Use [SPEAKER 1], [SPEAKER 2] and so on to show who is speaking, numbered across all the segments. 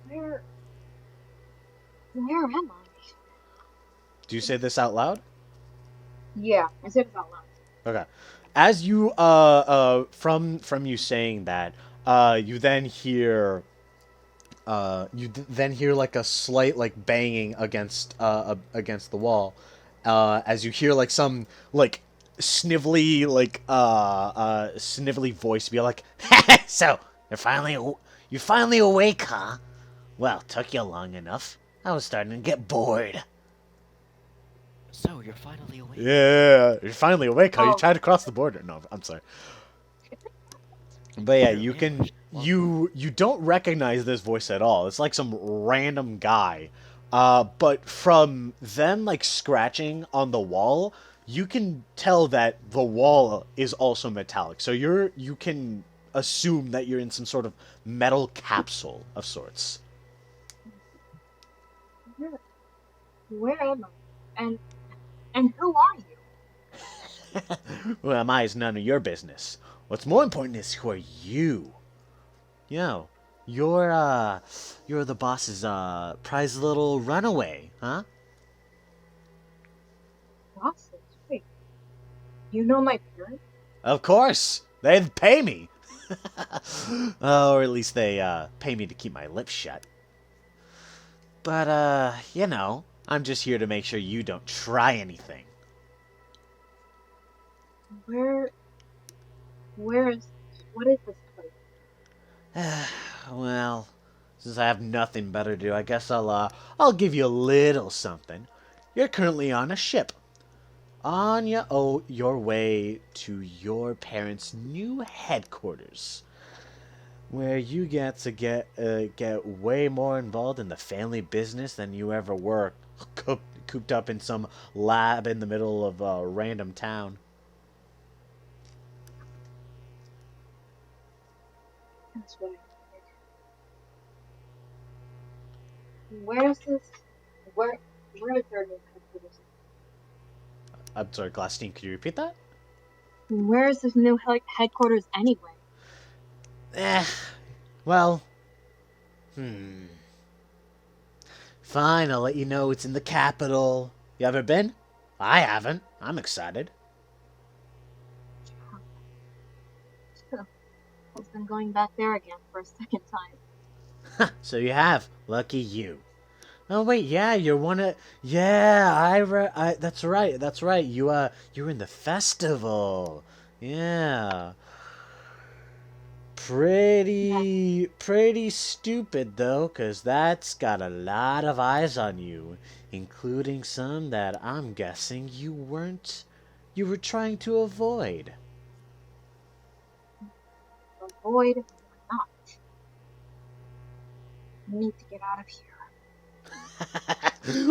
[SPEAKER 1] Where, where am I?
[SPEAKER 2] Do you say this out loud?
[SPEAKER 1] Yeah, I said it out loud.
[SPEAKER 2] Okay. As you from you saying that, you then hear then hear like a slight like banging against the wall, as you hear like some like snivelly voice be like, "So you're finally awake, huh? Well, took you long enough. I was starting to get bored."
[SPEAKER 3] So, you're finally awake.
[SPEAKER 2] Yeah, you're finally awake, huh? You
[SPEAKER 1] Oh,
[SPEAKER 2] tried to cross the border. No, I'm sorry. But yeah,
[SPEAKER 3] You're
[SPEAKER 2] you can
[SPEAKER 3] ambushed. Well,
[SPEAKER 2] you don't recognize this voice at all. It's like some random guy. But from them like scratching on the wall, you can tell that the wall is also metallic. So you can assume that you're in some sort of metal capsule of sorts.
[SPEAKER 1] where, where am I? And and who are you?
[SPEAKER 2] Who am I is none of your business. What's more important is who are you? Yo, you're the boss's prize little runaway, huh?
[SPEAKER 1] Bosses. Wait, you know my parents?
[SPEAKER 2] Of course, they'd pay me. Oh, or at least they pay me to keep my lips shut. But I'm just here to make sure you don't try anything.
[SPEAKER 1] Where, where is, what is this place?
[SPEAKER 2] Well, since I have nothing better to do, I guess I'll give you a little something. You're currently on a ship, on your way to your parents' new headquarters, where you get way more involved in the family business than you ever were cooped up in some lab in the middle of a random town.
[SPEAKER 1] That's what I figured. Where is this? Where, where is their new headquarters?
[SPEAKER 2] I'm sorry, Glastine, could you repeat that?
[SPEAKER 1] Where is this new headquarters anyway?
[SPEAKER 2] Eh, well, hmm. Fine, I'll let you know it's in the capital. You ever been? I haven't. I'm excited.
[SPEAKER 1] I've been going back there again for a second time.
[SPEAKER 2] So you have. Lucky you. Oh wait, yeah, you're one of yeah. That's right. That's right. You're in the festival. Yeah.
[SPEAKER 1] Yeah,
[SPEAKER 2] Pretty stupid though, 'cause that's got a lot of eyes on you, including some that I'm guessing you were trying to avoid.
[SPEAKER 1] avoid or not. I need to get out of here.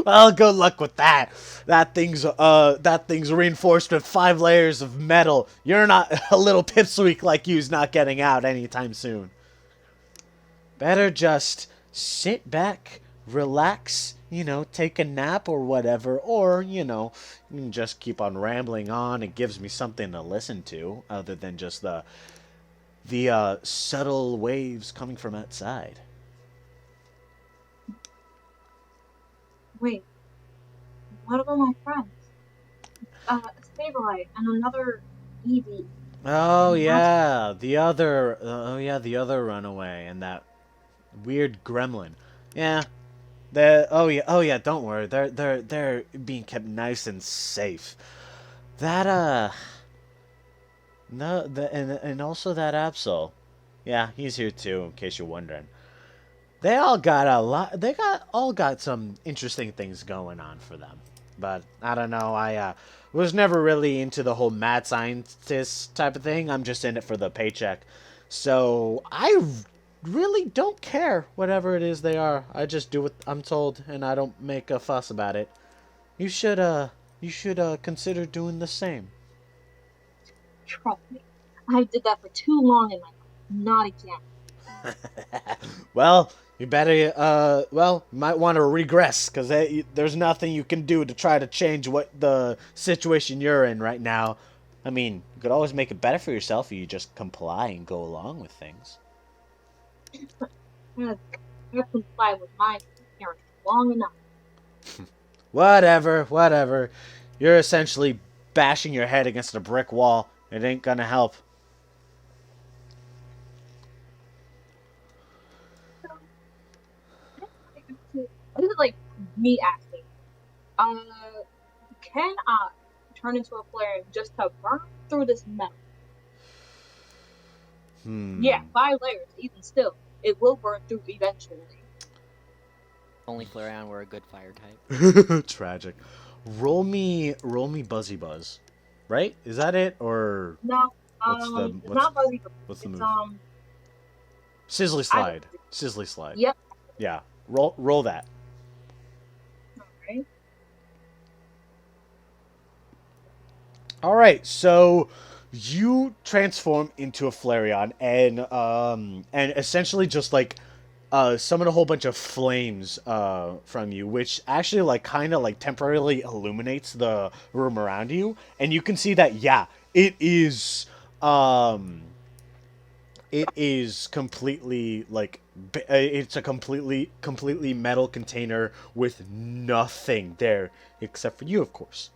[SPEAKER 2] Well, good luck with that. That thing's reinforced with 5 layers of metal. You're not a little pipsqueak like you's not getting out anytime soon. Better just sit back, relax, take a nap or whatever, or, you can just keep on rambling on. It gives me something to listen to, other than just the subtle waves coming from outside.
[SPEAKER 1] Wait, what about my friends? Sableye and another Eevee
[SPEAKER 2] Oh
[SPEAKER 1] and Master.
[SPEAKER 2] yeah, the other runaway and that weird gremlin. Yeah, oh yeah, don't worry. They're being kept nice and safe. That no, and also that Absol. Yeah, he's here too, in case you're wondering. They all got a lot. They got some interesting things going on for them. But I don't know. I was never really into the whole mad scientist type of thing. I'm just in it for the paycheck. So I really don't care whatever it is they are. I just do what I'm told, and I don't make a fuss about it. You should consider doing the same.
[SPEAKER 1] Trust me, I did that for too long in my life. Not again.
[SPEAKER 2] Well, you better you might want to regress because there's nothing you can do to try to change what the situation you're in right now. I mean, you could always make it better for yourself if you just comply and go along with things.
[SPEAKER 1] I kept comply with my parents long enough.
[SPEAKER 2] Whatever. You're essentially bashing your head against a brick wall. It ain't gonna help.
[SPEAKER 1] So, this is like me asking, uh, can I turn into a flare just to burn through this metal? Yeah,
[SPEAKER 2] Hmm.
[SPEAKER 1] 5 layers, even still, it will burn through eventually.
[SPEAKER 3] Only Flareon were a good fire type.
[SPEAKER 2] Tragic. Roll me Buzzy Buzz. Right? Is that it or
[SPEAKER 1] No,
[SPEAKER 2] what's the
[SPEAKER 1] it's not fuzzy.
[SPEAKER 2] what's the
[SPEAKER 1] It's
[SPEAKER 2] move? Sizzly
[SPEAKER 1] I don't
[SPEAKER 2] Slide.
[SPEAKER 1] know.
[SPEAKER 2] Sizzly Slide.
[SPEAKER 1] Yep.
[SPEAKER 2] Yeah. Roll that.
[SPEAKER 1] All right.
[SPEAKER 2] All right. So you transform into a Flareon and essentially just like summon a whole bunch of flames from you, which actually like kind of like temporarily illuminates the room around you, and you can see that um it is completely like it's a completely metal container with nothing there except for you, of course.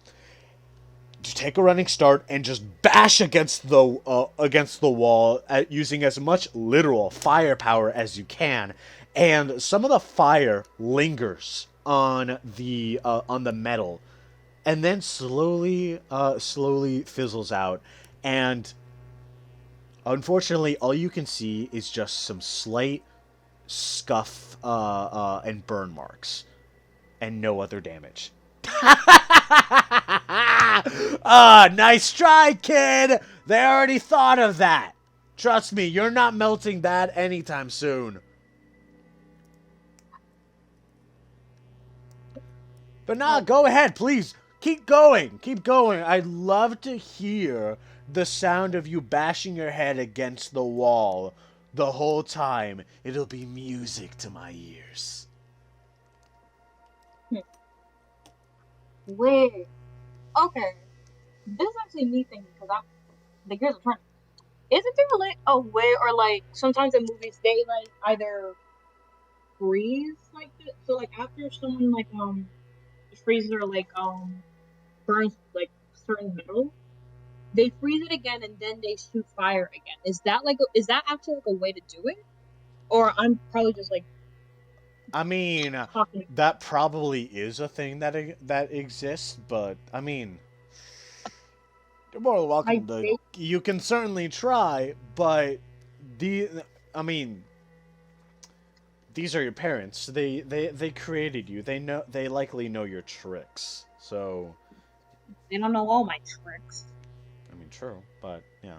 [SPEAKER 2] To take a running start and just bash against the wall using as much literal firepower as you can, and some of the fire lingers on the metal, and then slowly fizzles out, and unfortunately, all you can see is just some slight scuff and burn marks, and no other damage. Nice try, kid! They already thought of that. Trust me, you're not melting that anytime soon. But nah,
[SPEAKER 1] Oh,
[SPEAKER 2] go ahead, please. Keep going. Keep going. I'd love to hear the sound of you bashing your head against the wall the whole time. It'll be music to my ears.
[SPEAKER 1] hmm. Wait. Okay. This is actually me thinking because I'm the gears are turning. Isn't there like a way or like sometimes in movies they like either freeze like this? So like after someone like freezes or like burns like certain metal, they freeze it again and then they shoot fire again. Is that actually like a way to do it? Or I'm probably just like
[SPEAKER 2] I mean,
[SPEAKER 1] talking.
[SPEAKER 2] that probably is a thing that exists, but I mean, you're more than
[SPEAKER 1] I
[SPEAKER 2] welcome to.
[SPEAKER 1] think
[SPEAKER 2] You can certainly try, but the, I mean, these are your parents. They created you. They likely know your tricks. So,
[SPEAKER 1] they don't know all my tricks.
[SPEAKER 2] I mean, true, but yeah.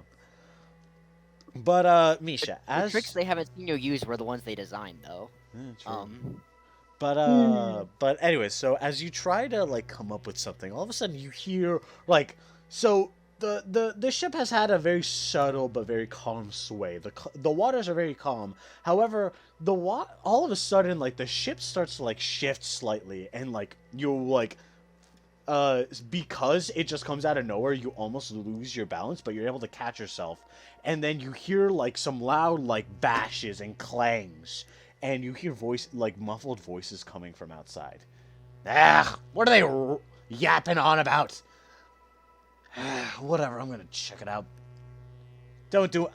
[SPEAKER 2] But
[SPEAKER 3] The,
[SPEAKER 2] Misha,
[SPEAKER 3] the tricks
[SPEAKER 2] as
[SPEAKER 3] they haven't seen you use were the ones they designed, though.
[SPEAKER 2] true.
[SPEAKER 3] Um,
[SPEAKER 2] But
[SPEAKER 1] Hmm.
[SPEAKER 2] but anyway, so as you try to like come up with something, all of a sudden you hear like so the ship has had a very subtle but very calm sway. The waters are very calm. However, all of a sudden like the ship starts to like shift slightly, and like you like because it just comes out of nowhere, you almost lose your balance, but you're able to catch yourself, and then you hear like some loud like bashes and clangs, and you hear muffled voices coming from outside. Ah, what are they yapping on about? Whatever, I'm gonna check it out.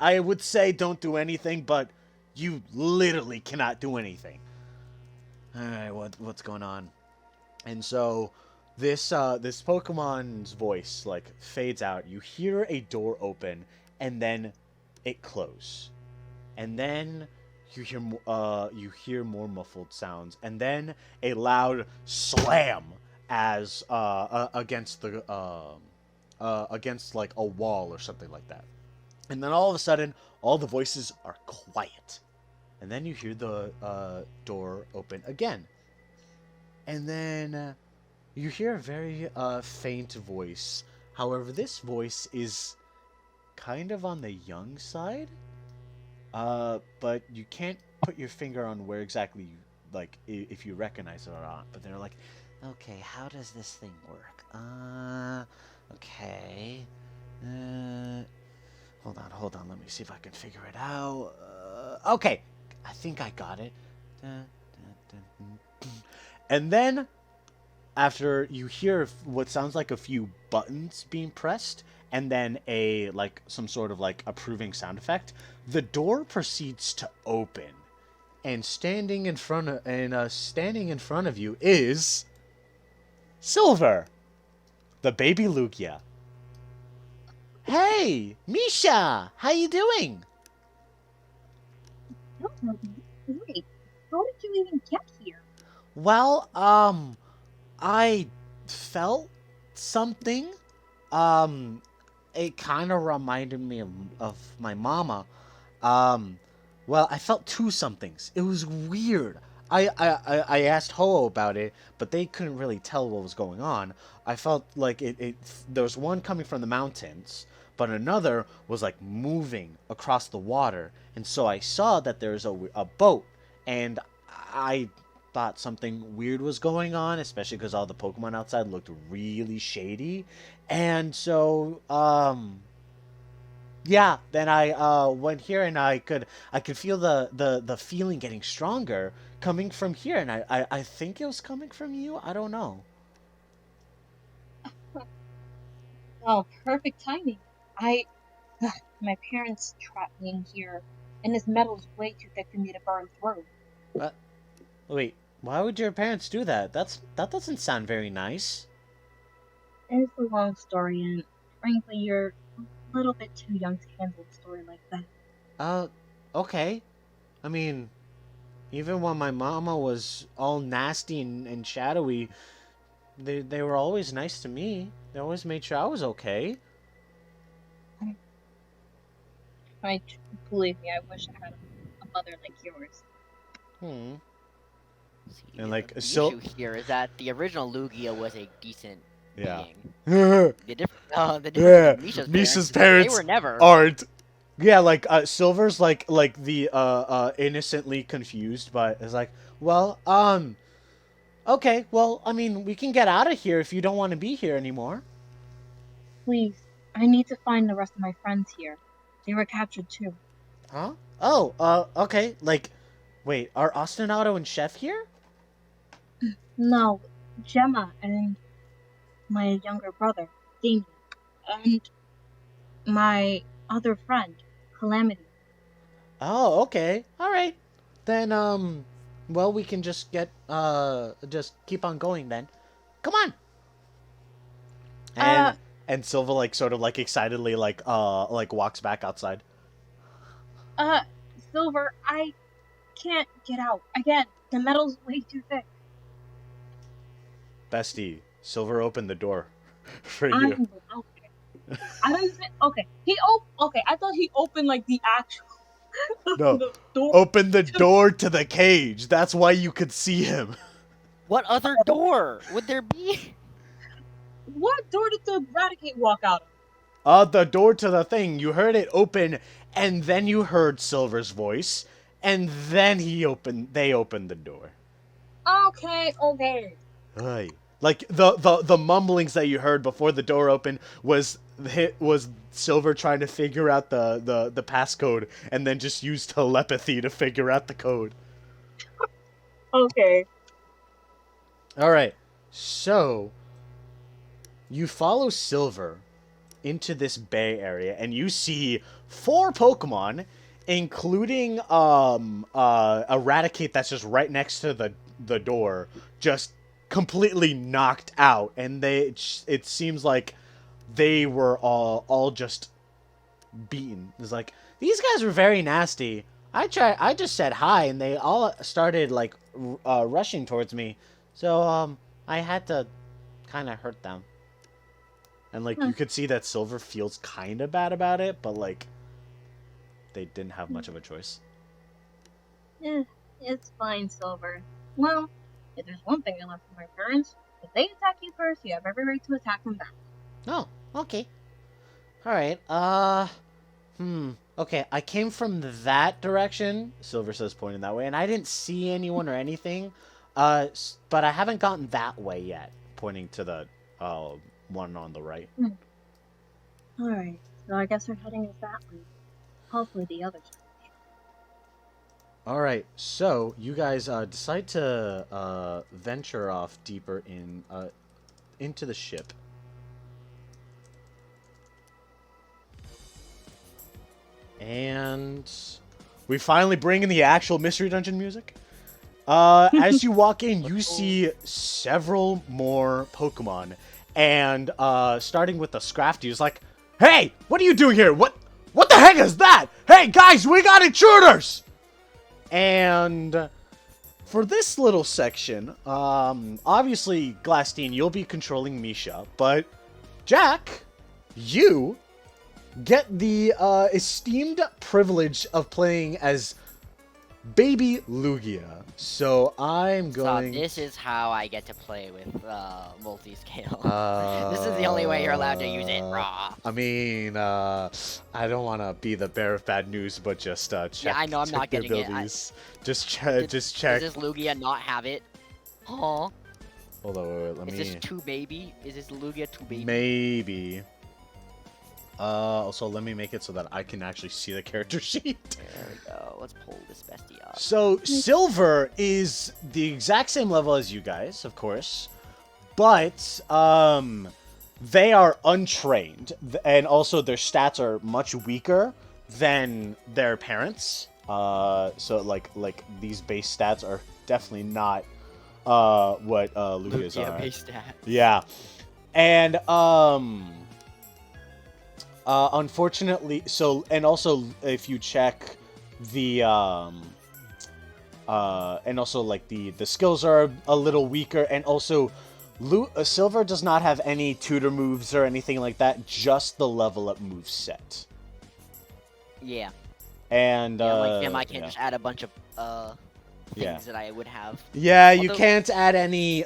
[SPEAKER 2] I would say don't do anything, but you literally cannot do anything. All right, what's going on? And so this Pokemon's voice like fades out. You hear a door open, and then it close, and then you hear more muffled sounds, and then a loud slam as against like a wall or something like that. And then all of a sudden, all the voices are quiet, and then you hear the door open again, and then you hear a very faint voice. However, this voice is kind of on the young side. But you can't put your finger on where exactly you like if you recognize it or not. But they're like, okay, how does this thing work? Okay. Uh, hold on. Let me see if I can figure it out. Okay, I think I got it. And then, after you hear what sounds like a few buttons being pressed, and then some sort of like approving sound effect, the door proceeds to open, and standing in front of you is Silver, the baby Lugia. Hey, Misha, how you doing?
[SPEAKER 1] Wait, how did you even get here?
[SPEAKER 2] Well, I felt something. It kind of reminded me of my mama. Um, well, I felt two somethings. It was weird. I asked Ho about it, but they couldn't really tell what was going on. I felt like there was one coming from the mountains, but another was like moving across the water. And so I saw that there's a boat, and I thought something weird was going on, especially because all the Pokemon outside looked really shady. And so, yeah, then I went here, and I could feel the feeling getting stronger coming from here, and I think it was coming from you. I don't know.
[SPEAKER 1] Oh, perfect timing. My parents trapped me in here, and this metal's way too thick for me to burn through.
[SPEAKER 2] What? Wait, why would your parents do that? That doesn't sound very nice.
[SPEAKER 1] It's a long story, and frankly, you're a little bit too young to handle a story like that.
[SPEAKER 2] Uh, okay. I mean, even when my mama was all nasty and shadowy, they were always nice to me. They always made sure I was okay.
[SPEAKER 1] I believe me, I wish I had a mother like yours.
[SPEAKER 2] Hmm.
[SPEAKER 3] See,
[SPEAKER 2] And like
[SPEAKER 3] the
[SPEAKER 2] so,
[SPEAKER 3] issue here is that the original Lugia was a decent
[SPEAKER 2] yeah.
[SPEAKER 3] being.
[SPEAKER 2] Yeah,
[SPEAKER 3] The difference with Misha's parents
[SPEAKER 2] Misa's
[SPEAKER 3] is that they
[SPEAKER 2] parents
[SPEAKER 3] were never.
[SPEAKER 2] aren't. Yeah, like Silver's like the innocently confused, but is like, well, okay, well, I mean, we can get out of here if you don't want to be here anymore.
[SPEAKER 1] Please, I need to find the rest of my friends here. They were captured too.
[SPEAKER 2] Huh? Oh, okay. Like, wait, are Ostinato and Chef here?
[SPEAKER 1] No, Gemma and my younger brother, Damien, and my other friend, Calamity.
[SPEAKER 2] Oh, okay. All right. Then, well, we can just keep on going then. Come on.
[SPEAKER 1] Uh,
[SPEAKER 2] And Silva like sort of like excitedly like walks back outside.
[SPEAKER 1] uh, Silver, I can't get out. Again, the metal's way too thick.
[SPEAKER 2] Bestie, Silver opened the door for
[SPEAKER 1] I'm
[SPEAKER 2] you.
[SPEAKER 1] out there. I don't even. Okay, Okay, I thought he opened like the actual
[SPEAKER 2] No,
[SPEAKER 1] the door.
[SPEAKER 2] open the door to the cage. That's why you could see him.
[SPEAKER 3] What other door would there be?
[SPEAKER 1] What door did the Eradicate walk out of?
[SPEAKER 2] The door to the thing. You heard it open, and then you heard Silver's voice, and then they opened the door.
[SPEAKER 1] Okay, okay.
[SPEAKER 2] Aye. Like the mumblings that you heard before the door opened was Silver trying to figure out the passcode, and then just use telepathy to figure out the code.
[SPEAKER 1] Okay.
[SPEAKER 2] All right. So you follow Silver into this bay area, and you see 4 Pokemon, including Eradicate that's just right next to the door, just completely knocked out, and it seems like they were all just beaten. It's like, these guys were very nasty. I just said hi, and they all started like rushing towards me, so I had to kind of hurt them. And like you could see that Silver feels kind of bad about it, but like they didn't have much of a choice.
[SPEAKER 1] Yeah, it's fine, Silver. Well, if there's one thing I learned from my parents, if they attack you first, you have every right to attack them back.
[SPEAKER 2] Oh, okay. All right. Okay, I came from that direction, Silver says, pointing that way, and I didn't see anyone or anything. But I haven't gotten that way yet, pointing to the one on the right.
[SPEAKER 1] Alright, so I guess our heading is that way. Hopefully the others.
[SPEAKER 2] All right, so you guys decide to venture off deeper into the ship. And we finally bring in the actual mystery dungeon music. As you walk in, you see several more Pokemon, and starting with the Scrafty, is like, "Hey, what are you doing here? What the heck is that? Hey guys, we got intruders!" And for this little section, obviously Glastine, you'll be controlling Micha, but Jack, you get the esteemed privilege of playing as Baby Lugia. So I'm going.
[SPEAKER 3] So this is how I get to play with multi-scale. This is the only way you're allowed to use it raw.
[SPEAKER 2] I mean, I don't want to be the bearer of bad news, but just check.
[SPEAKER 3] Yeah, I know I'm
[SPEAKER 2] check
[SPEAKER 3] not
[SPEAKER 2] the
[SPEAKER 3] getting
[SPEAKER 2] abilities. Just check. Just check.
[SPEAKER 3] Does this Lugia not have it? Huh?
[SPEAKER 2] Hold on, wait, let me.
[SPEAKER 3] Is this too baby? Is this Lugia too baby?
[SPEAKER 2] Maybe. Also, let me make it so that I can actually see the character sheet.
[SPEAKER 3] There we go. Let's pull this bestie up.
[SPEAKER 2] So, Silver is the exact same level as you guys, of course. But, they are untrained. And also, their stats are much weaker than their parents. So, like, these base stats are definitely not, what, Lugia's are.
[SPEAKER 3] Base stat.
[SPEAKER 2] Yeah. And, unfortunately, and also if you check the, and also like the skills are a little weaker, and also Silver does not have any tutor moves or anything like that, just the level up move set.
[SPEAKER 3] Yeah.
[SPEAKER 2] And,
[SPEAKER 3] like him, I can
[SPEAKER 2] yeah.
[SPEAKER 3] just add a bunch of, things that I would have.
[SPEAKER 2] Yeah, you can't add any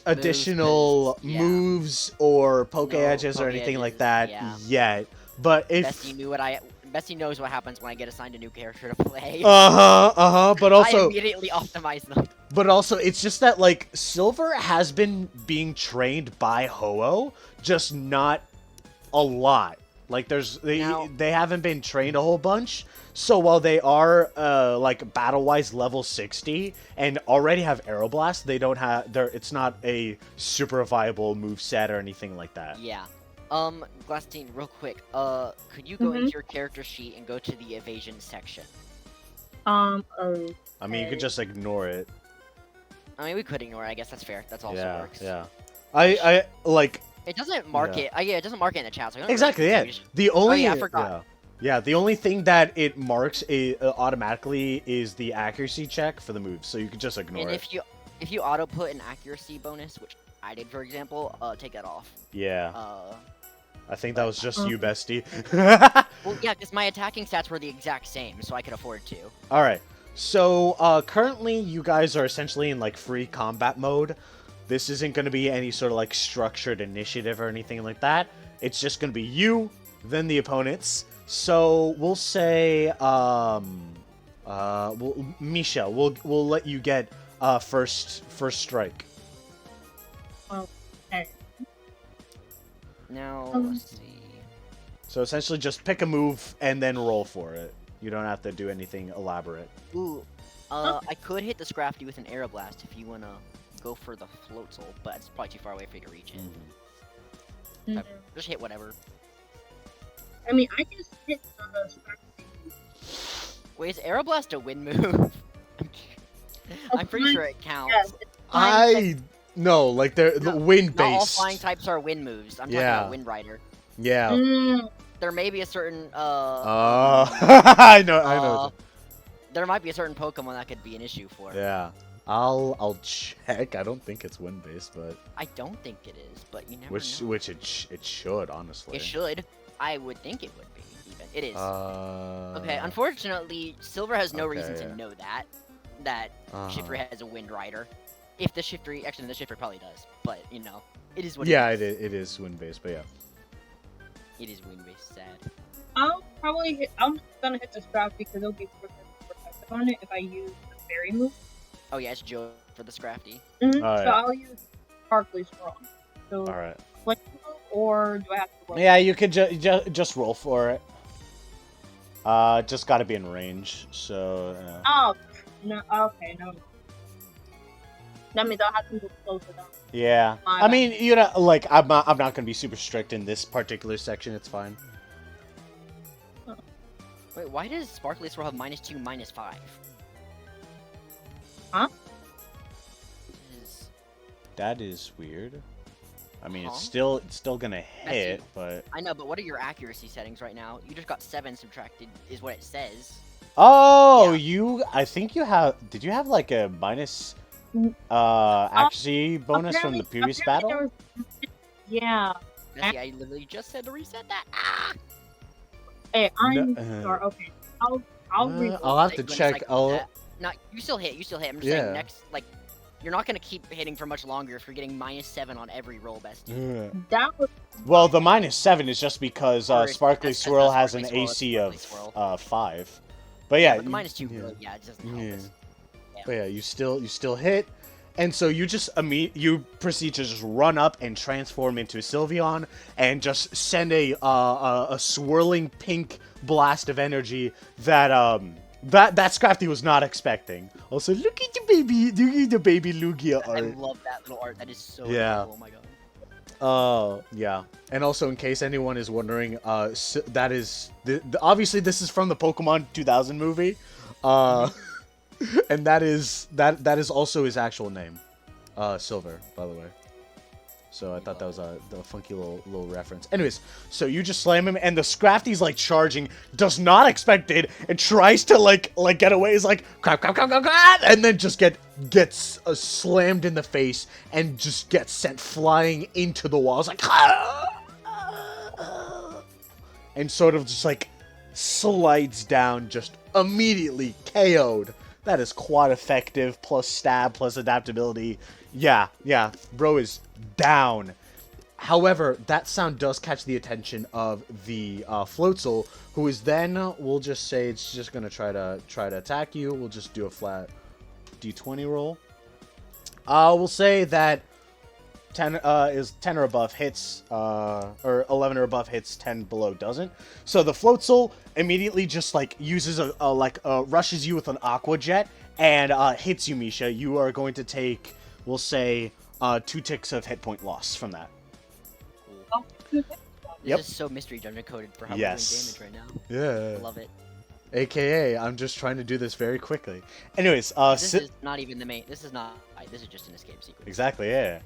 [SPEAKER 2] additional
[SPEAKER 3] yeah.
[SPEAKER 2] moves or poke edges or
[SPEAKER 3] poke
[SPEAKER 2] anything like
[SPEAKER 3] edges,
[SPEAKER 2] that
[SPEAKER 3] yeah.
[SPEAKER 2] yet. But if
[SPEAKER 3] Bestie knows what happens when I get assigned a new character to play.
[SPEAKER 2] but also
[SPEAKER 3] I immediately optimize them.
[SPEAKER 2] But also, it's just that, like, Silver has been being trained by Ho-Oh, just not a lot. Like, they haven't been trained a whole bunch. So while they are, like, battle-wise level 60 and already have Aeroblast, they don't have, it's not a super viable moveset or anything like that.
[SPEAKER 3] Yeah. Glastine, real quick, could you go into your character sheet and go to the evasion section?
[SPEAKER 2] I mean, you could just ignore it.
[SPEAKER 3] I mean, we could ignore it, I guess that's fair. That's also works.
[SPEAKER 2] Yeah. I like...
[SPEAKER 3] It doesn't mark it. Yeah, it doesn't mark it in the chat. So
[SPEAKER 2] exactly, yeah. The only...
[SPEAKER 3] I forgot.
[SPEAKER 2] Yeah, the only thing that it marks automatically is the accuracy check for the moves, so you can just ignore it.
[SPEAKER 3] And if you auto put an accuracy bonus, which I did, for example, take that off.
[SPEAKER 2] Yeah. I think that was just you, bestie.
[SPEAKER 3] Well, yeah, because my attacking stats were the exact same, so I could afford to.
[SPEAKER 2] Alright, so currently you guys are essentially in like free combat mode. This isn't going to be any sort of like structured initiative or anything like that. It's just going to be you, then the opponents. So we'll say, Micha, we'll let you get first strike.
[SPEAKER 1] Okay.
[SPEAKER 3] Now, let's see.
[SPEAKER 2] So essentially just pick a move and then roll for it. You don't have to do anything elaborate.
[SPEAKER 3] Ooh, I could hit the Scrafty with an Aeroblast if you want to go for the Floatzel, but it's probably too far away for you to reach it. Just hit whatever.
[SPEAKER 1] I mean, I just hit the
[SPEAKER 3] Wait, is Aeroblast a wind move? I'm pretty sure it counts.
[SPEAKER 1] Yeah,
[SPEAKER 2] No, like they're the wind based.
[SPEAKER 3] Not all flying types are wind moves. I'm talking about Wind Rider.
[SPEAKER 2] Yeah.
[SPEAKER 3] There may be a certain
[SPEAKER 2] I know.
[SPEAKER 3] There might be a certain Pokemon that could be an issue for.
[SPEAKER 2] Yeah. I'll check. I don't think it's wind based, but
[SPEAKER 3] I don't think it is, but you never know.
[SPEAKER 2] Which it should, honestly.
[SPEAKER 3] It should. I would think it would be, even. It is. Okay, unfortunately, Silver has no reason to know that Shiftry has a Wind Rider. If the Shiftry, actually the Shiftry probably does, but, you know, it is what it is.
[SPEAKER 2] Yeah, it is wind-based, but yeah.
[SPEAKER 3] It is wind-based, sad.
[SPEAKER 1] I'm gonna hit the Scrap because it'll be protective on it if I use the Fairy move.
[SPEAKER 3] Oh yeah, it's Joe for the Scrafty.
[SPEAKER 1] So I'll use Sparkly Strong. So,
[SPEAKER 2] alright.
[SPEAKER 1] Flexible, or do I have to roll?
[SPEAKER 2] Yeah, you could just roll for it. Just gotta be in range, so...
[SPEAKER 1] Oh, no, okay, no. That means I'll have to move closer though.
[SPEAKER 2] Yeah. I mean, you know, like, I'm not gonna be super strict in this particular section, it's fine.
[SPEAKER 3] Wait, why does Sparkly Swirl have -2, -5?
[SPEAKER 1] Huh?
[SPEAKER 2] That is weird. I mean, it's still gonna hit, but...
[SPEAKER 3] I know, but what are your accuracy settings right now? You just got 7 subtracted, is what it says.
[SPEAKER 2] Oh,
[SPEAKER 3] yeah.
[SPEAKER 2] I think you have... Did you have, like, a minus... accuracy bonus from the previous battle?
[SPEAKER 1] Yeah.
[SPEAKER 3] Bessie, I literally just said to reset that. Ah!
[SPEAKER 1] Hey, I'm sorry. Okay,
[SPEAKER 2] I'll have to check.
[SPEAKER 3] No, you still hit. I'm just saying next, like, you're not gonna keep hitting for much longer if you're getting -7 on every roll, bestie.
[SPEAKER 1] That was...
[SPEAKER 2] Well, the -7 is just because Sparkly Swirl has an AC of 5. But yeah,
[SPEAKER 3] but the -2, really, yeah, it doesn't help us. Yeah.
[SPEAKER 2] But yeah, you still hit, and so you just you proceed to just run up and transform into a Sylveon and just send a swirling pink blast of energy that that Scrafty was not expecting. Also, look at the baby Lugia art.
[SPEAKER 3] I love that little art. That is so cool. Oh my god.
[SPEAKER 2] Yeah. And also, in case anyone is wondering, that is obviously this is from the Pokemon 2000 movie. And that is also his actual name, Silver, by the way. So I thought that was a funky little reference. Anyways, so you just slam him, and the Scrafty's like charging, does not expect it, and tries to like get away. He's like crap, and then just gets slammed in the face and just gets sent flying into the walls like, and sort of just like slides down, just immediately KO'd. That is quad effective, plus stab, plus adaptability. Yeah, bro is down. However, that sound does catch the attention of the Floatzel, who is then, we'll just say it's just gonna try to attack you. We'll just do a flat d20 roll. We'll say that 10 is 10 or above hits, or 11 or above hits, 10 below doesn't. So the Floatzel immediately just like uses rushes you with an Aqua Jet and hits you, Micha. You are going to take, we'll say, 2 ticks of hit point loss from that.
[SPEAKER 3] This is so mystery dungeon coded for how we're doing damage right now.
[SPEAKER 2] Yeah.
[SPEAKER 3] I love it.
[SPEAKER 2] AKA, I'm just trying to do this very quickly. Anyways,
[SPEAKER 3] this is not even the main. This is not. This is just an escape sequence.
[SPEAKER 2] Exactly. Yeah.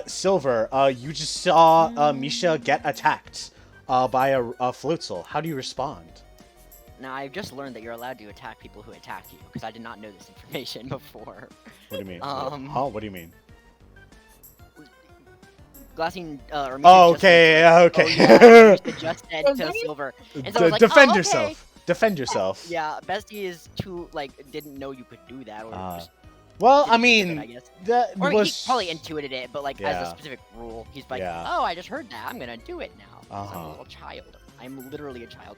[SPEAKER 2] Silver. You just saw Micha get attacked by a Floatzel. How do you respond?
[SPEAKER 3] Now I've just learned that you're allowed to attack people who attack you because I did not know this information before.
[SPEAKER 2] What do you mean? What do you mean?
[SPEAKER 3] Glastine, or Micha
[SPEAKER 2] okay.
[SPEAKER 3] Micha just said to Silver. And so I was like,
[SPEAKER 2] defend
[SPEAKER 3] okay.
[SPEAKER 2] yourself. Defend yourself.
[SPEAKER 3] Yeah, Bestie is too, like, didn't know you could do that. Or just
[SPEAKER 2] well, I mean,
[SPEAKER 3] I guess.
[SPEAKER 2] that
[SPEAKER 3] or
[SPEAKER 2] was...
[SPEAKER 3] he probably intuited it, but, like, as a specific rule, he's like, oh, I just heard that. I'm going to do it now. I'm a little child. I'm literally a child.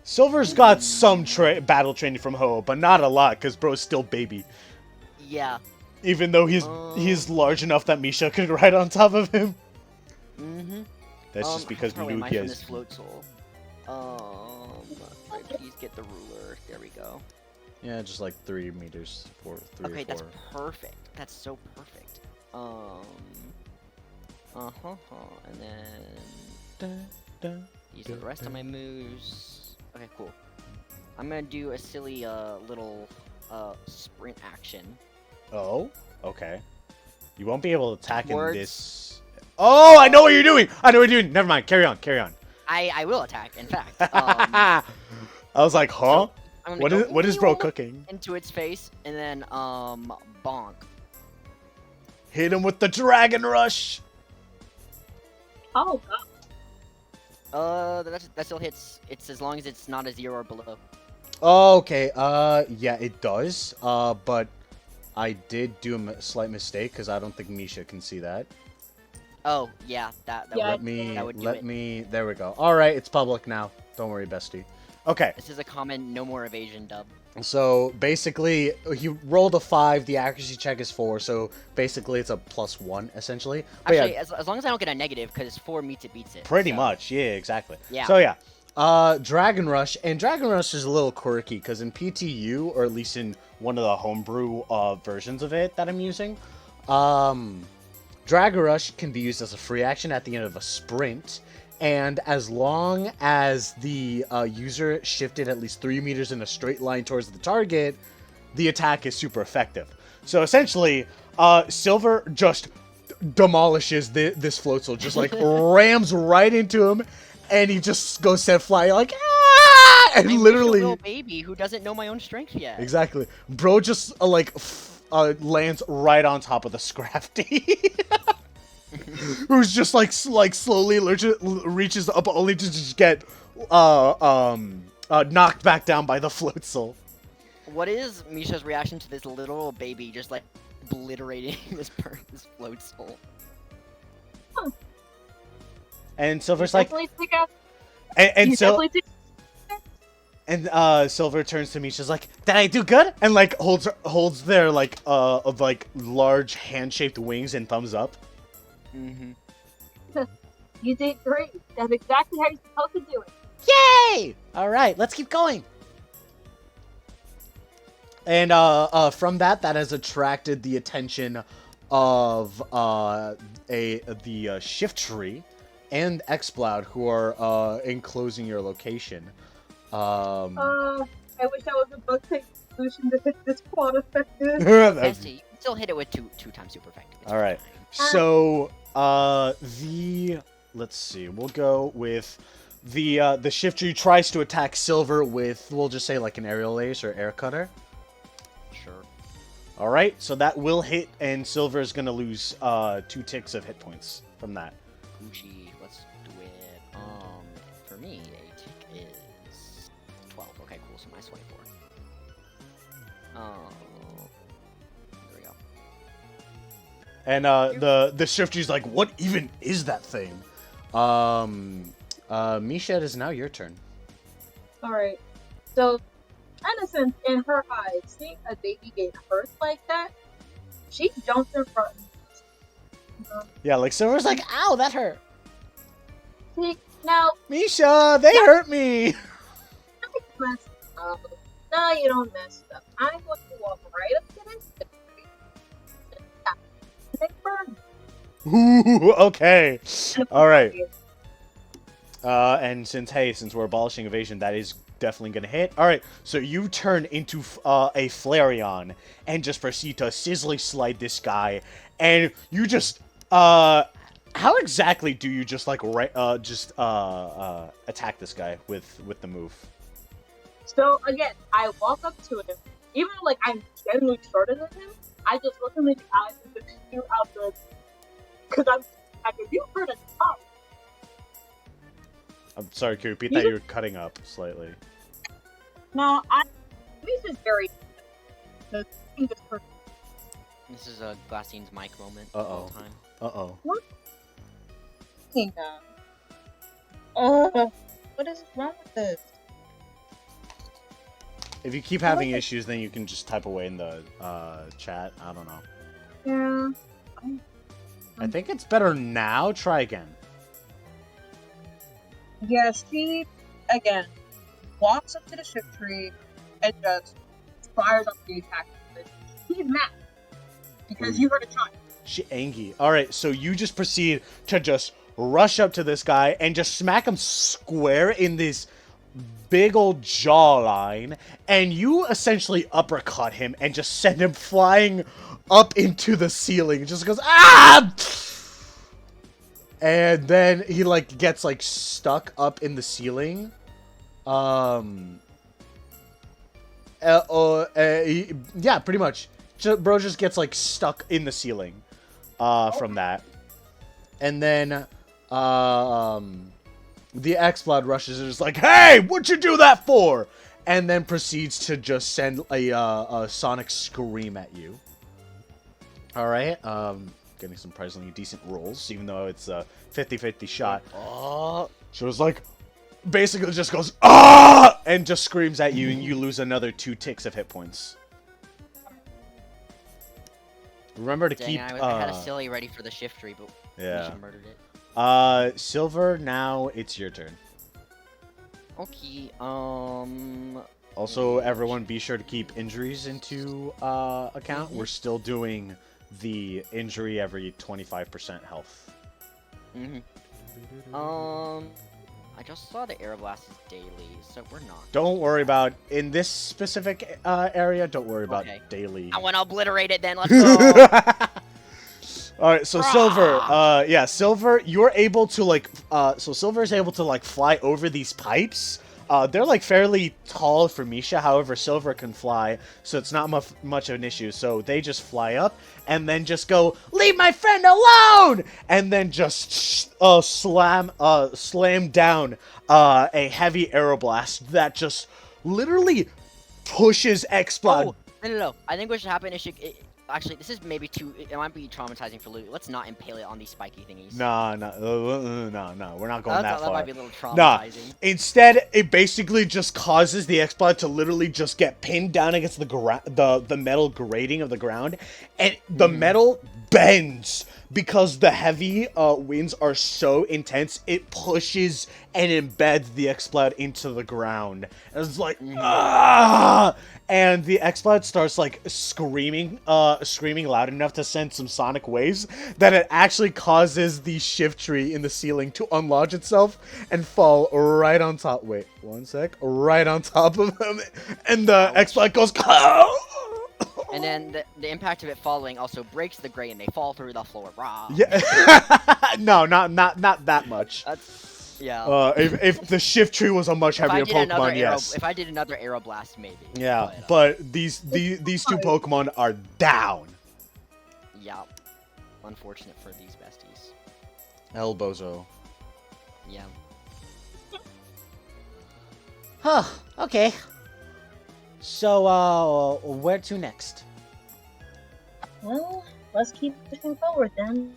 [SPEAKER 2] Silver's got some battle training from Ho, but not a lot, because bro's still baby.
[SPEAKER 3] Yeah.
[SPEAKER 2] Even though he's large enough that Micha could ride on top of him.
[SPEAKER 3] Mm-hmm.
[SPEAKER 2] That's just because Lugia is...
[SPEAKER 3] Please get the ruler. There we go.
[SPEAKER 2] Yeah, just like 3 meters, 3 or 4.
[SPEAKER 3] Okay, that's perfect. That's so perfect. And then these are the rest of my moves. Okay, cool. I'm gonna do a silly little sprint action.
[SPEAKER 2] Oh, okay. You won't be able to attack in this. Oh, I know what you're doing. Never mind. Carry on.
[SPEAKER 3] I will attack. In fact.
[SPEAKER 2] I was like, huh?
[SPEAKER 3] So
[SPEAKER 2] what is bro cooking?
[SPEAKER 3] Into its face and then bonk.
[SPEAKER 2] Hit him with the Dragon Rush.
[SPEAKER 1] Oh
[SPEAKER 3] god. That still hits. It's as long as it's not a 0 or below.
[SPEAKER 2] Oh, okay. Yeah, it does. But I did do a slight mistake because I don't think Micha can see that.
[SPEAKER 3] Oh, yeah, that would do it.
[SPEAKER 2] There we go. All right, it's public now. Don't worry, bestie. Okay.
[SPEAKER 3] This is a common no more evasion dub.
[SPEAKER 2] So basically, he rolled a 5. The accuracy check is 4. So basically, it's a +1 essentially. But
[SPEAKER 3] actually,
[SPEAKER 2] yeah,
[SPEAKER 3] as long as I don't get a negative, because 4 meets it beats it.
[SPEAKER 2] Pretty much, yeah, exactly.
[SPEAKER 3] Yeah.
[SPEAKER 2] So yeah, Dragon Rush, and Dragon Rush is a little quirky because in PTU, or at least in one of the homebrew versions of it that I'm using, Dragon Rush can be used as a free action at the end of a sprint, and as long as the user shifted at least 3 meters in a straight line towards the target, the attack is super effective. So essentially, Silver just demolishes this Floatzel, just like rams right into him, and he just goes set flying like ah, and
[SPEAKER 3] I'm
[SPEAKER 2] literally
[SPEAKER 3] a little baby who doesn't know my own strength yet.
[SPEAKER 2] Exactly, bro, just lands right on top of the Scrafty, who's just like slowly reaches up only to just get knocked back down by the Floatzel.
[SPEAKER 3] What is Misha's reaction to this little baby just like obliterating this Floatzel?
[SPEAKER 1] Huh.
[SPEAKER 2] And Silver's like, Silver turns to Misha's like, "Did I do good?" And like holds their like of like large hand-shaped wings and thumbs up.
[SPEAKER 3] Mm-hmm.
[SPEAKER 1] You did great. That's exactly how you're supposed to do it.
[SPEAKER 2] Yay! All right, let's keep going. And from that has attracted the attention of the Shift Tree and Xbloud, who are enclosing your location.
[SPEAKER 1] I wish I was a bug type solution to hit this quad effective.
[SPEAKER 3] Yes, you can still hit it with two times super effective.
[SPEAKER 2] All right. So let's see. We'll go with the Shift Tree tries to attack Silver with, we'll just say like an aerial ace or air cutter.
[SPEAKER 3] Sure.
[SPEAKER 2] All right. So that will hit, and Silver is gonna lose 2 ticks of hit points from that.
[SPEAKER 3] Gucci, let's do it. For me, a tick is 12. Okay, cool. So minus 24. There we go.
[SPEAKER 2] And the Shift Tree's like, "What even is that thing?" Misha, it is now your turn.
[SPEAKER 1] Alright. So, innocence in her eyes, seeing a baby get hurt like that, she jumps in front.
[SPEAKER 2] Yeah, like Silver's like, "Ow, that hurt."
[SPEAKER 1] See, now,
[SPEAKER 2] Misha, they hurt me.
[SPEAKER 1] I messed up. No, you don't mess up. I'm going to walk right up to this and burn.
[SPEAKER 2] Ooh, okay. All right. And since we're abolishing evasion, that is definitely gonna hit. All right. So you turn into a Flareon and just proceed to sizzly slide this guy, and you just how exactly do you just like attack this guy with the move?
[SPEAKER 1] So again, I walk up to him, even though like I'm generally shorter than him. I just look him in the eyes and just shoot out the, because I'm like, if you heard a top.
[SPEAKER 2] I'm sorry, can you repeat that? You're cutting up slightly.
[SPEAKER 1] No, this is very. The thing is perfect.
[SPEAKER 3] This is a Glastine's mic moment.
[SPEAKER 2] Uh-oh.
[SPEAKER 3] Time.
[SPEAKER 2] Uh-oh.
[SPEAKER 1] What? What is wrong with this?
[SPEAKER 2] If you keep having issues, then you can just type away in the chat. I don't know.
[SPEAKER 1] Yeah.
[SPEAKER 2] I think it's better now. Try again.
[SPEAKER 1] Yeah, she, again, walks up to the Shift Tree and just fires up the attack. She's mad because you heard a chime.
[SPEAKER 2] She angry. All right, so you just proceed to just rush up to this guy and just smack him square in this big old jawline, and you essentially uppercut him and just send him flying up into the ceiling. It just goes ah, and then he like gets like stuck up in the ceiling. Yeah, pretty much. Bro just gets like stuck in the ceiling from that, and then the X-Blood rushes and is like, "Hey, what'd you do that for?" And then proceeds to just send a sonic scream at you. All right, getting some surprisingly decent rolls, even though it's a 50-50 shot. So it's like, basically just goes, "Ah!" and just screams at you, and you lose another 2 ticks of hit points. Remember to keep.
[SPEAKER 3] I had a silly ready for the Shift Tree, but
[SPEAKER 2] yeah,
[SPEAKER 3] Misha murdered it.
[SPEAKER 2] Silver. Now it's your turn.
[SPEAKER 3] Okay.
[SPEAKER 2] Also, everyone, be sure to keep injuries into account. We're still doing the injury every 25% health.
[SPEAKER 3] I just saw the Aeroblast is daily, so we're not.
[SPEAKER 2] Don't worry about in this specific area. Don't worry about daily.
[SPEAKER 3] I want to obliterate it then. Let's go.
[SPEAKER 2] All right, so Silver, yeah, Silver, you're able to like, so Silver is able to like fly over these pipes. They're like fairly tall for Micha. However, Silver can fly, so it's not much of an issue. So they just fly up and then just go, "Leave my friend alone!" and then just slam down a heavy aeroblast that just literally pushes X-Blood.
[SPEAKER 3] Oh, no. I think what should happen is actually, this is maybe it might be traumatizing for Lulu. Let's not impale it on these spiky thingies.
[SPEAKER 2] No, we're not going that far.
[SPEAKER 3] That might be a little traumatizing.
[SPEAKER 2] Instead, it basically just causes the X-Blood to literally just get pinned down against the metal grating of the ground, and the metal bends because the heavy winds are so intense. It pushes and embeds the X-Blood into the ground. It's like, ah! And the X-Blood starts like screaming loud enough to send some sonic waves that it actually causes the shift tree in the ceiling to unlodge itself and fall right on top. Wait, one sec. Right on top of him, and the X-Blood goes.
[SPEAKER 3] And then the impact of it falling also breaks the grate, and they fall through the floor. Rah.
[SPEAKER 2] Yeah. No, not that much.
[SPEAKER 3] Yeah.
[SPEAKER 2] If the shift tree was a much heavier Pokemon, yes.
[SPEAKER 3] If I did another Aeroblast, maybe.
[SPEAKER 2] Yeah, but these two Pokemon are down.
[SPEAKER 3] Yeah. Unfortunate for these besties.
[SPEAKER 2] El Bozo.
[SPEAKER 3] Yeah.
[SPEAKER 4] Huh. Okay. So, where to next?
[SPEAKER 1] Well, let's keep pushing forward then.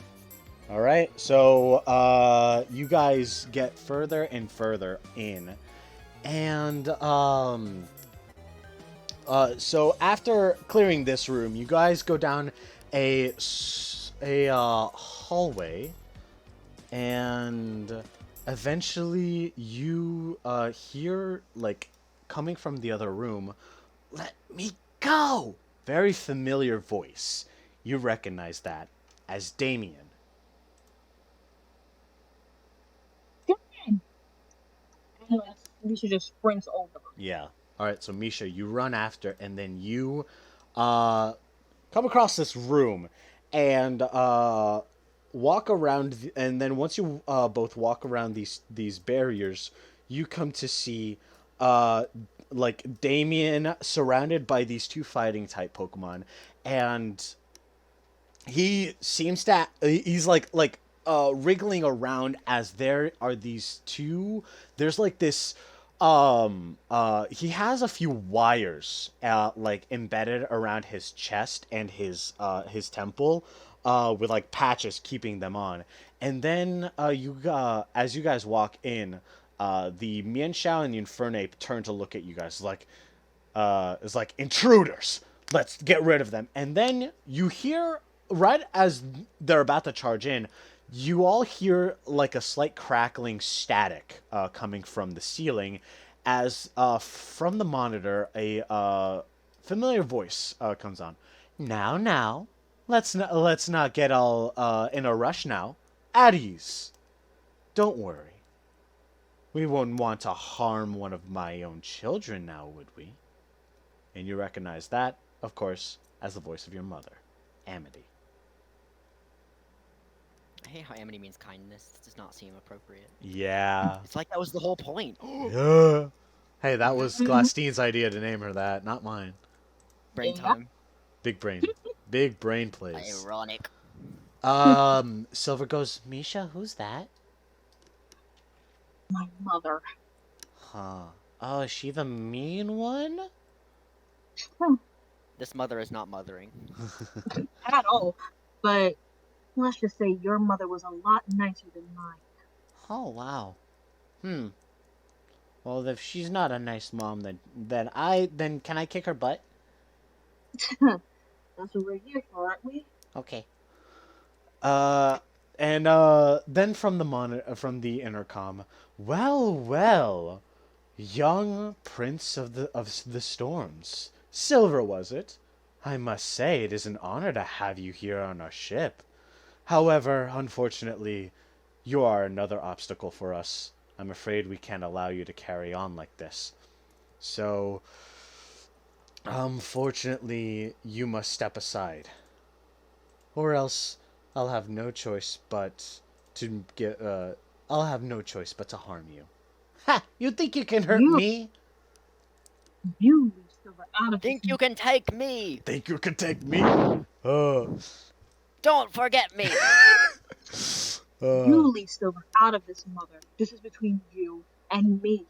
[SPEAKER 2] Alright, so, you guys get further and further in. And, so after clearing this room, you guys go down a hallway. And eventually you, hear, like, coming from the other room, "Let me go!" Very familiar voice. You recognize that as Damien.
[SPEAKER 1] Misha just sprints over.
[SPEAKER 2] Yeah. Alright, so Misha, you run after, and then you come across this room and walk around, and then once you both walk around these barriers, you come to see like Damien surrounded by these two fighting type Pokemon, and he seems to he's like wriggling around as there are these two. There's like this he has a few wires like embedded around his chest and his temple with like patches keeping them on. And then as you guys walk in, the Mienshao and the Infernape turn to look at you guys like it's like, "Intruders, let's get rid of them." And then you hear, right as they're about to charge in, you all hear like a slight crackling static coming from the ceiling as from the monitor a familiar voice comes on. Now, let's not get all in a rush now. At ease. Don't worry. We wouldn't want to harm one of my own children now, would we? And you recognize that, of course, as the voice of your mother, Amity.
[SPEAKER 3] I hate how Amity means kindness. This does not seem appropriate.
[SPEAKER 2] Yeah.
[SPEAKER 3] It's like that was the whole point.
[SPEAKER 2] Yeah. Hey, that was Glastine's idea to name her that, not mine.
[SPEAKER 3] Brain time.
[SPEAKER 2] Big brain. Big brain plays.
[SPEAKER 3] Ironic.
[SPEAKER 2] Silver goes, "Misha, who's that?"
[SPEAKER 1] My mother.
[SPEAKER 2] Huh. Oh, is she the mean one?
[SPEAKER 3] This mother is not mothering.
[SPEAKER 1] At all. But let's just say your mother was a lot nicer than mine.
[SPEAKER 4] Oh, wow. Well, if she's not a nice mom, then can I kick her butt?
[SPEAKER 1] That's what we're here for, aren't we?
[SPEAKER 4] Okay.
[SPEAKER 2] And then from the intercom, well, Young Prince of the Storms. Silver, was it? I must say it is an honor to have you here on our ship. However, unfortunately, you are another obstacle for us. I'm afraid we can't allow you to carry on like this. So, unfortunately, you must step aside. Or else I'll have no choice but to I'll have no choice but to harm you. Ha! You think you can hurt me?
[SPEAKER 1] You leave Silver out of
[SPEAKER 3] Think
[SPEAKER 1] this.
[SPEAKER 3] you can take me?
[SPEAKER 2] Think you can take me?
[SPEAKER 3] Don't forget me!
[SPEAKER 1] You leave Silver out of this, Mother. This is between you and me.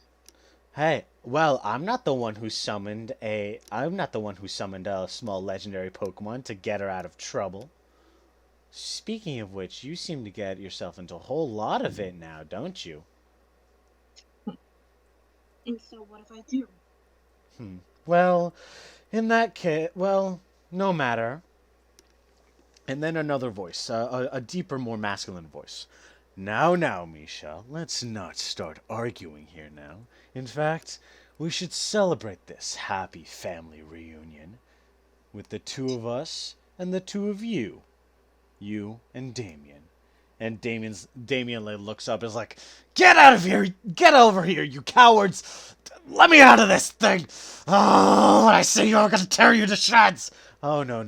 [SPEAKER 2] Hey, well, I'm not the one who summoned a small legendary Pokemon to get her out of trouble. Speaking of which, you seem to get yourself into a whole lot of it now, don't you?
[SPEAKER 1] And so what if I do?
[SPEAKER 2] Well, in that case, well, no matter. And then another voice, a deeper, more masculine voice. Now, Micha, let's not start arguing here now. In fact, we should celebrate this happy family reunion with the two of us and the two of you. You and Damien. And Damien looks up and is like, "Get out of here! Get over here, you cowards! Let me out of this thing! Oh, when I say you, I'm gonna tear you to shreds!" Oh, no,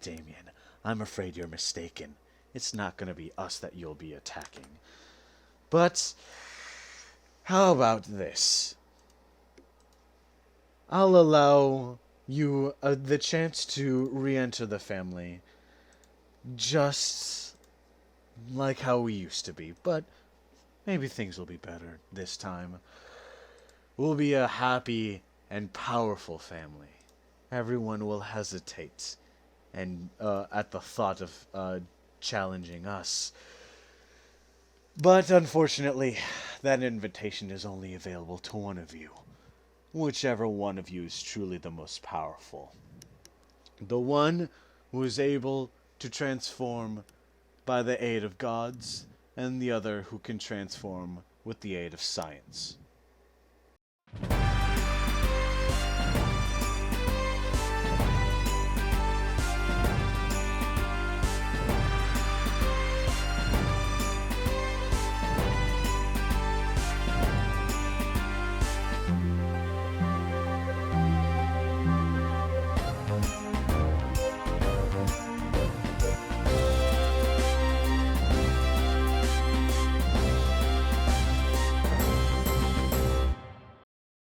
[SPEAKER 2] Damien. I'm afraid you're mistaken. It's not gonna be us that you'll be attacking. But how about this? I'll allow you the chance to re-enter the family, just like how we used to be, but maybe things will be better this time. We'll be a happy and powerful family. Everyone will hesitate and at the thought of challenging us. But unfortunately, that invitation is only available to one of you. Whichever one of you is truly the most powerful. The one who is able to transform by the aid of gods, and the other who can transform with the aid of science.